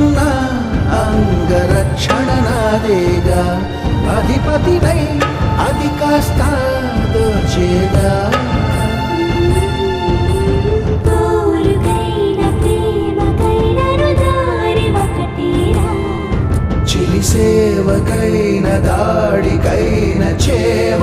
నిలుచున్న అంగరక్షణ నాదేగా అధిపతినై అది కాస్త దోచేగా చిలి సేవకైన దాడికైన చేవ